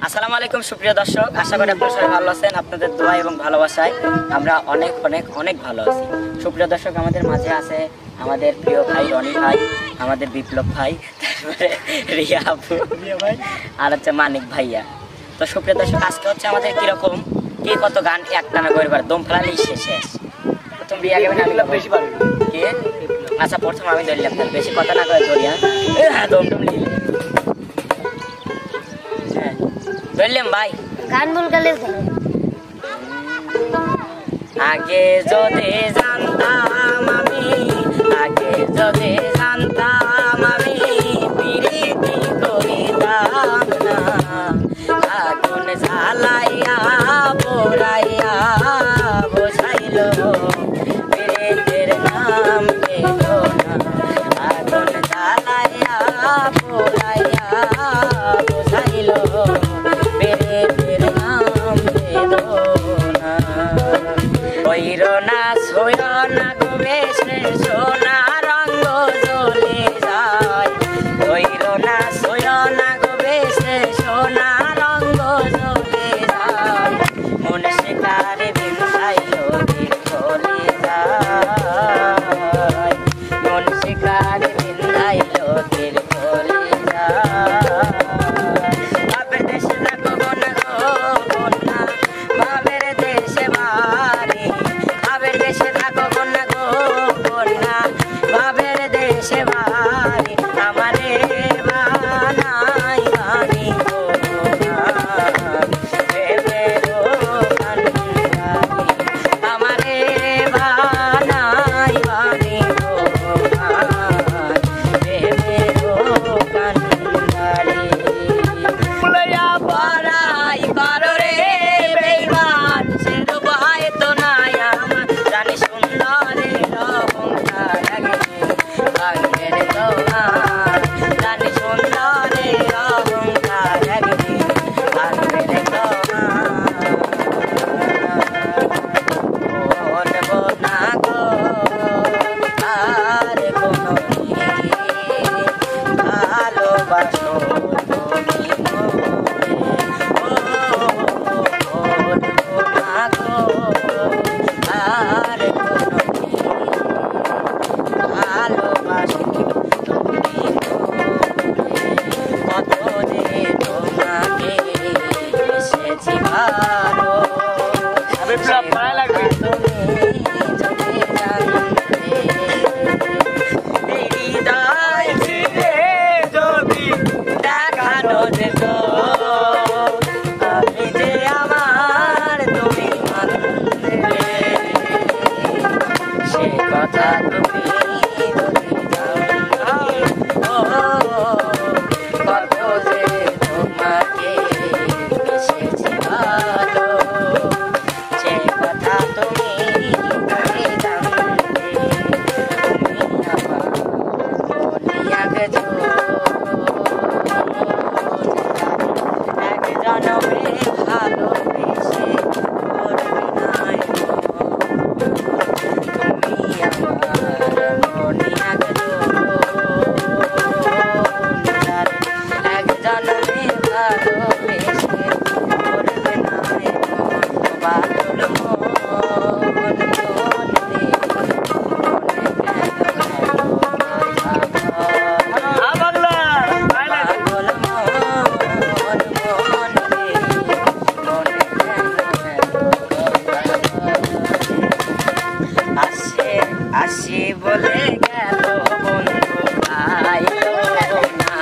আসসালামু আলাইকুম সুপ্রিয় দর্শক, আশা করি আপনারা সবাই ভালো আছেন। আপনাদের দোয়া এবং ভালোবাসায় আমরা অনেক অনেক অনেক ভালো আছি। সুপ্রিয় দর্শক, আমাদের মাঝে আছে আমাদের প্রিয় ভাই রনি ভাই, আমাদের বিপ্লব ভাই, তারপরে রিয়া আপু ভাই, আর হচ্ছে মানিক ভাইয়া। তো সুপ্রিয় দর্শক, আজকে হচ্ছে আমাদের কিরকম কে কত গান একটানা করবার দম ফেলালেই শেষ। প্রথম রিয়া গাবেন, আমি বেশি পারবো কে? আচ্ছা, প্রথম আমি ধরলাম, তাহলে বেশি কথা না করে ধরি। হ্যাঁ, দমদম নিয়ে ধরলাম ভাই। গান বল গেলে আগে যদি জানতাম আমি, আগে যদি জানতাম আমি প্রীতি করিতাম না, আগুন জ্বালাইয়া পোড়াইয়া বোঝাইল প্রীতির নাম বেদনা, আগুন জ্বালাইয়া পোড়াইয়া বোঝাইল প্রীতির নাম বেদনা। না সোয় না গোবেশে সোনা রঙ্গ জ্বলে যায়, ওইর না সোয় না গোবেশে সোনা রঙ্গ জ্বলে যায়, মন শিকারে বিন্ধাইল চলে যায়, মন শিকারে বিন্ধাইল চলে যায়। বাপের দেশে থাকো বোনা গো বোনা, বাপের দেশে বাড়ি, বাবের দেশে থাকো কন্যা গো কন্যা, বাবের দেশে বাড়ি, আমারে বানাই বাড়ি গো আমারে বানাই বাড়ি গো কান্দারি পড়াই করো রে বেইমান, সে রূপায় তো নাই আমার, জানি সুন্দরের অহংকার ভাঙের তোমার, জানি সুন্দরের অহংকার ভাঙের তোমার, না গো আর কোনো ভালোবাসো আসি বলে গেল বন্ধু আইলো না,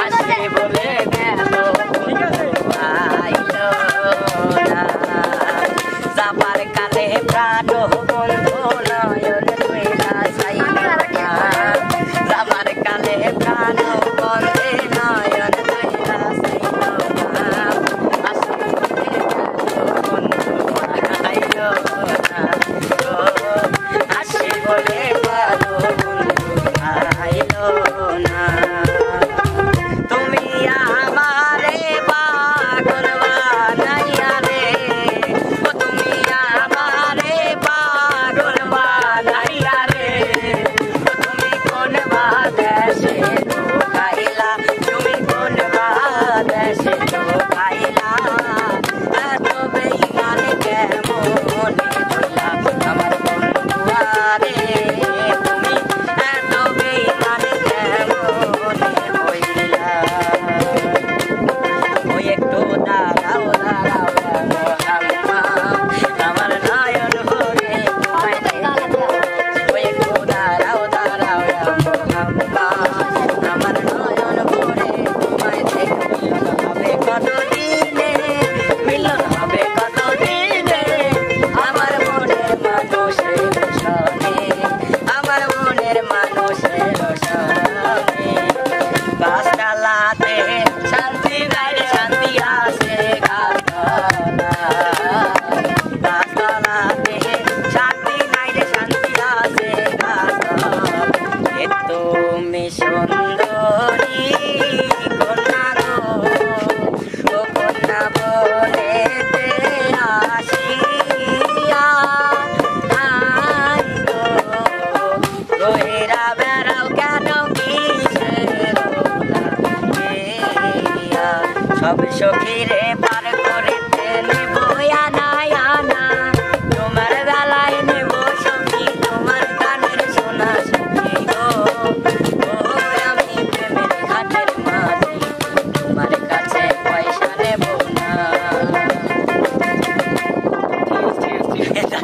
আসি বলে গেল বন্ধু আইলো না, যাবার কালে প্রাণ বন্ধু নয়ন তুইলা চাইল না, যাবার কালে প্রাণ বন্ধে নয়ন তুইলা চাইল না, আসি বলে গেল বন্ধু আইলো না, আসি বলে সব সখীরে পার করিতে নেব আনা আনা তোমার বেলায় নেব সখী তোমার গানের সোনা সখী গো ও আমি প্রেমের ঘাটের মাঝি তোমার কাছে পয়সা নেব না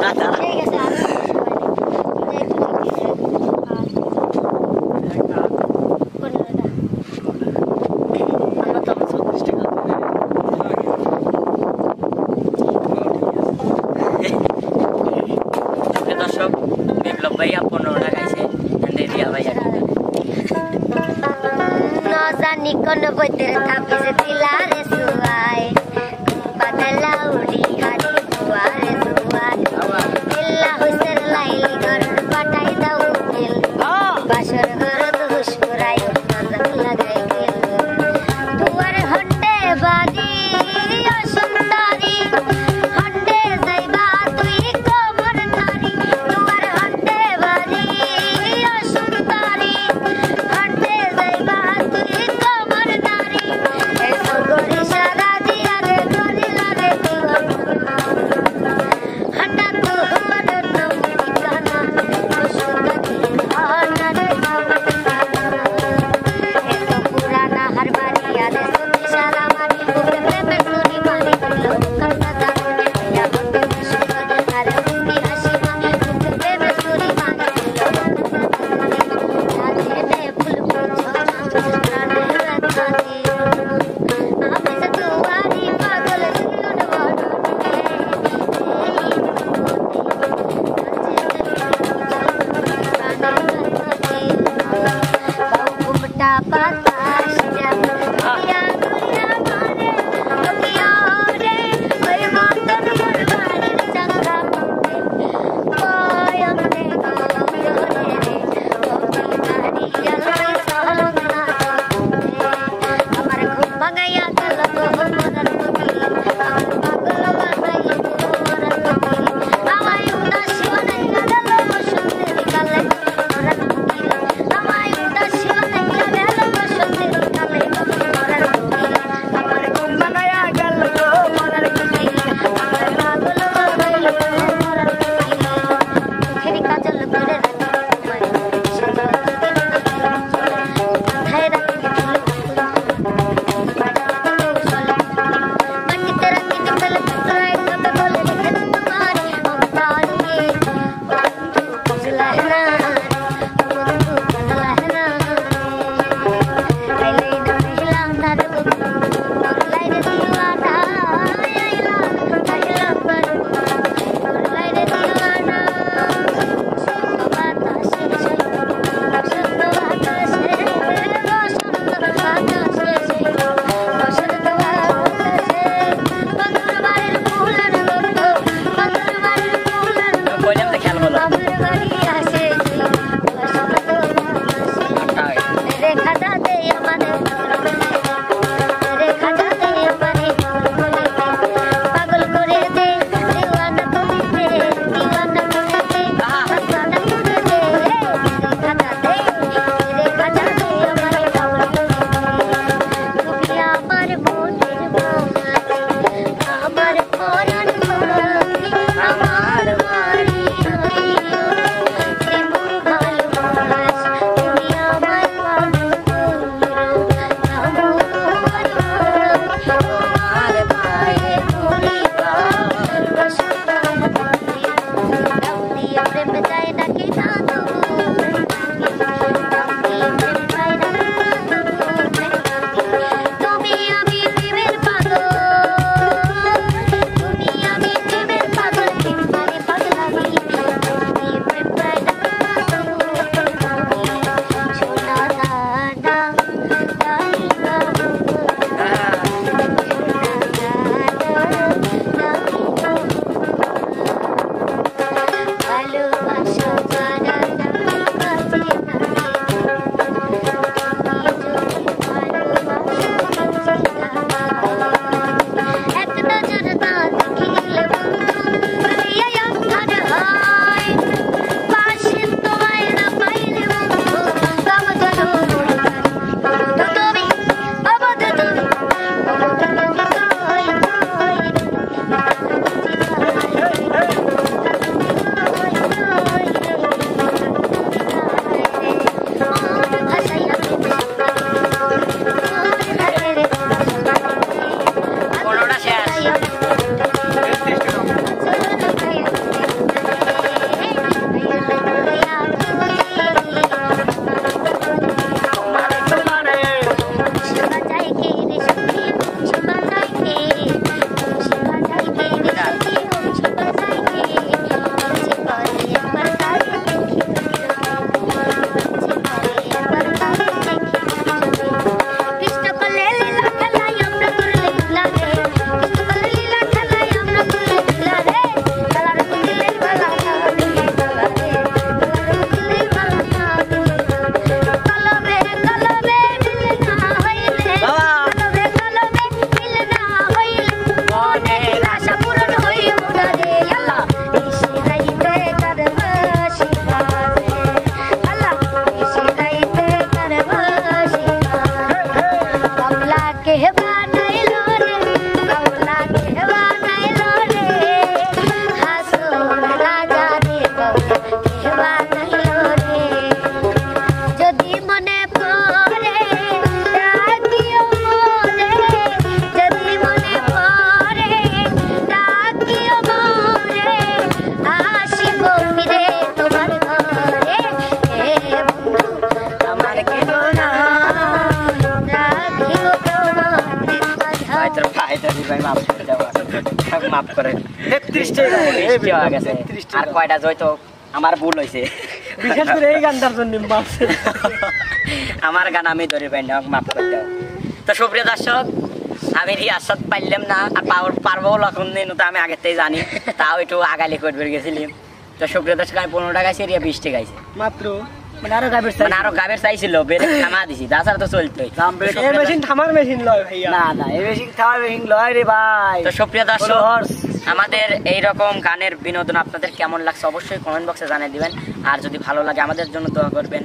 দাঁড়া দর্শক বিপ্লব ভাইয়া 15 টাকা খাইছে দিয়া ভাইয়া জানি কোন বইতে থাপিছে দিলারে সুয়াই বাদলা উড়ি হারি দুয়ারে সুয়াই দিল্লা হুসেন লাইলি ঘর পাঠাই দাও দিল বাসর ঘর দুস করাই নজর লাগাই দিল দুয়ারে হটে বাজি ও সুন্দরী হটে যাইবা তুই কবর নারী দুয়ারে হটে বাজি ও সুন্দরী হটে যাইবা তুই কবর নারী এই সগরি সারা দিয়া রে করিলা রে হঠাৎ তোমার নাম ঠিকানা ও সুন্দরী আনা রে এত পুরানা হার বাড়ি আরে সত্যি সারা মারি ওকে প্রেমের নুরি মারি কলকাতা দারুণে ইয়া হতে সুন্দর আরে উনি হাসি মারি ওকে প্রেমের নুরি মারি রাতে নে ফুল ফুল প্রাণে রাতাতে আমি তো তোমারি পাগল জীবন ঘুমটা বাতাস যাবে ইয়া গুলিয়া মারে ওকিয়া রে ওই মতন মোর বাড়ির চাঙ্গা ওই আমনে রে ওকি মারিয়া লই সলং না আমার ঘুম ভাঙাইয়া গেল তো মরার তুমি আমার পাগল বানাই মরার তুমি আমায় উদাসী বানাইয়া গেল বসন্তের কালে মরার তুমি আমায় উদাসী বানাইয়া গেল বসন্তের কালে মরার তুমি আমার ঘুম ভাঙাইয়া গেল তো মরার তুমি আমার পাগল বানাইল মরার তুমি চোখের কাজল করে রাখি তোমায় সে কোথায় রাখি মাটিতে রাখি ফেলে ফেলে কত বলে লিখে তোমার অন্তরে বুঝলা না বন্ধু বুঝলা না আইলে দিলাম না রে বলাই রে দিওয়ানা আইলা বলাই রে দিওয়ানা সত্য বাতাসে সত্য বাতাসে বসন্ত বাতাসে বসন্ত বাতাসে বন্ধুর বাড়ির ফুলের গন্ধ বন্ধুর বাড়ির ফুলের গন্ধ বললাম তো খেয়াল বলো বাবুর বাড়ি আসে বসন্ত বাতাসে রে খাদা দে আমাদের রে ভাই তোর ভাই মাফ করে যাও, মাফ করে। 33 টাকা বৃষ্টি হয়ে গেছে, আর কয়টা জয়তো আমার ভুল হয়েছে। বিশেষ করে এই গানটার জন্য মাফ। আমার গান আমি ধরে পাই না, মাফ করে দাও। তো সুপ্রিয় দর্শক, আমি রিয়াসাত পাইলাম না, আর পারবো লক্ষণ দিন তো আমি আগের থেকে জানি, তাও একটু আগালি করে বের গেছিলাম। তো সুপ্রিয় দর্শক, আমি 15 টাকা রিয়া 20 টাকা আছে মাত্র, মানে আরো গাবের চাই, মানে আরো গাবের চাইছিল, বেড়ে থামা দিছি, তাছাড়া তো চলতোই। এই মেশিন থামার মেশিন লয় ভাইয়া, না না এই মেশিন থামার মেশিন লয় রে ভাই। তো সুপ্রিয় দর্শক, হর্স আমাদের এইরকম গানের বিনোদন আপনাদের কেমন লাগছে অবশ্যই কমেন্ট বক্সে জানিয়ে দিবেন, আর যদি ভালো লাগে আমাদের জন্য দোয়া করবেন।